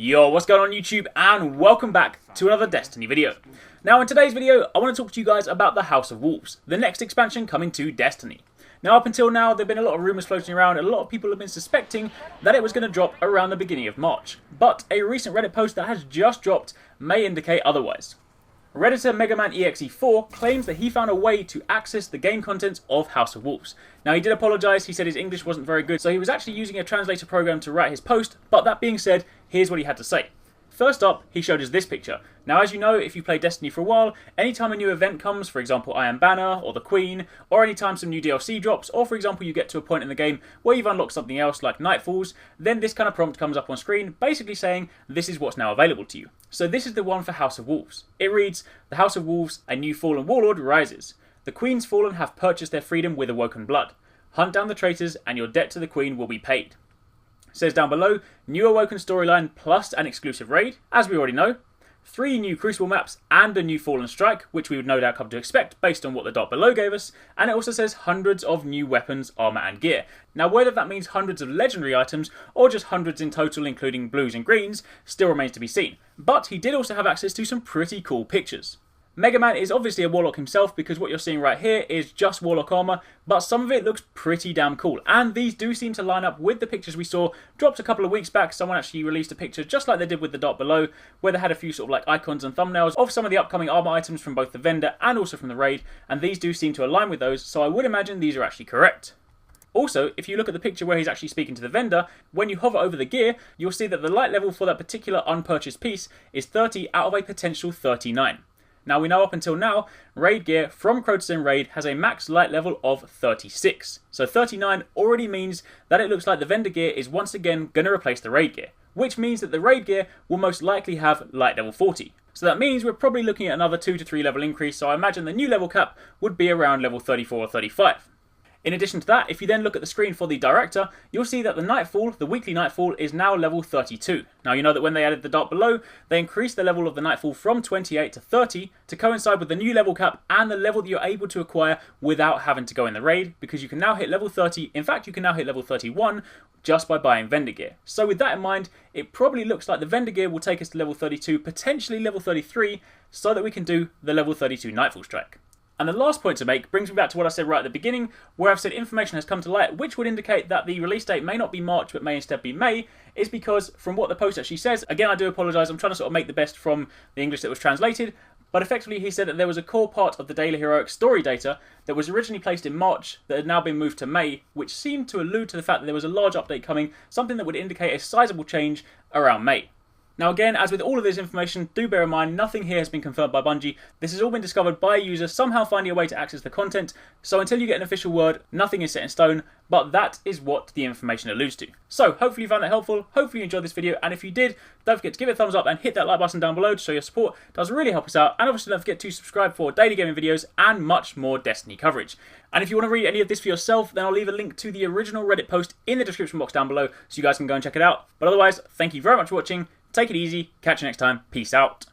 Yo, what's going on YouTube, and welcome back to another Destiny video. Now in today's video, I want to talk to you guys about the House of Wolves, the next expansion coming to Destiny. Now up until now, there have been a lot of rumours floating around, and a lot of people have been suspecting that it was going to drop around the beginning of March. But a recent Reddit post that has just dropped may indicate otherwise. Redditor Megaman EXE4 claims that he found a way to access the game contents of House of Wolves. Now he did apologise, he said his English wasn't very good, so he was actually using a translator program to write his post, but that being said, here's what he had to say. First up, he showed us this picture. Now as you know, if you play Destiny for a while, anytime a new event comes, for example Iron Banner, or the Queen, or anytime some new DLC drops, or for example you get to a point in the game where you've unlocked something else like Nightfalls, then this kind of prompt comes up on screen, basically saying this is what's now available to you. So this is the one for House of Wolves. It reads, "The House of Wolves, a new fallen warlord rises. The Queen's fallen have purchased their freedom with awoken blood. Hunt down the traitors and your debt to the Queen will be paid." It says down below, new Awoken storyline plus an exclusive raid, as we already know, 3 new Crucible maps and a new Fallen Strike, which we would no doubt come to expect based on what the dot below gave us, and it also says hundreds of new weapons, armour and gear. Now whether that means hundreds of legendary items or just hundreds in total including blues and greens still remains to be seen, but he did also have access to some pretty cool pictures. Megaman is obviously a Warlock himself because what you're seeing right here is just Warlock armour, but some of it looks pretty damn cool, and these do seem to line up with the pictures we saw dropped a couple of weeks back. Someone actually released a picture just like they did with the dot below, where they had a few sort of like icons and thumbnails of some of the upcoming armour items from both the vendor and also from the raid, and these do seem to align with those, so I would imagine these are actually correct. Also, if you look at the picture where he's actually speaking to the vendor, when you hover over the gear, you'll see that the light level for that particular unpurchased piece is 30 out of a potential 39. Now we know up until now, raid gear from Crota's raid has a max light level of 36. So 39 already means that it looks like the vendor gear is once again going to replace the raid gear, which means that the raid gear will most likely have light level 40. So that means we're probably looking at another 2 to 3 level increase, so I imagine the new level cap would be around level 34 or 35. In addition to that, if you then look at the screen for the director, you'll see that the Nightfall, the weekly Nightfall, is now level 32. Now you know that when they added the dot below, they increased the level of the Nightfall from 28 to 30 to coincide with the new level cap and the level that you're able to acquire without having to go in the raid, because you can now hit level 30, in fact you can now hit level 31 just by buying vendor gear. So with that in mind, it probably looks like the vendor gear will take us to level 32, potentially level 33, so that we can do the level 32 Nightfall strike. And the last point to make brings me back to what I said right at the beginning, where I've said information has come to light which would indicate that the release date may not be March but may instead be May, is because from what the post actually says, again I do apologise, I'm trying to sort of make the best from the English that was translated, but effectively he said that there was a core part of the Daily Heroics story data that was originally placed in March that had now been moved to May, which seemed to allude to the fact that there was a large update coming, something that would indicate a sizable change around May. Now again, as with all of this information, do bear in mind nothing here has been confirmed by Bungie. This has all been discovered by a user somehow finding a way to access the content, so until you get an official word, nothing is set in stone, but that is what the information alludes to. So hopefully you found that helpful, hopefully you enjoyed this video, and if you did, don't forget to give it a thumbs up and hit that like button down below to show your support. It does really help us out, and obviously don't forget to subscribe for daily gaming videos and much more Destiny coverage. And if you want to read any of this for yourself, then I'll leave a link to the original Reddit post in the description box down below, so you guys can go and check it out. But otherwise, thank you very much for watching. Take it easy, catch you next time, peace out.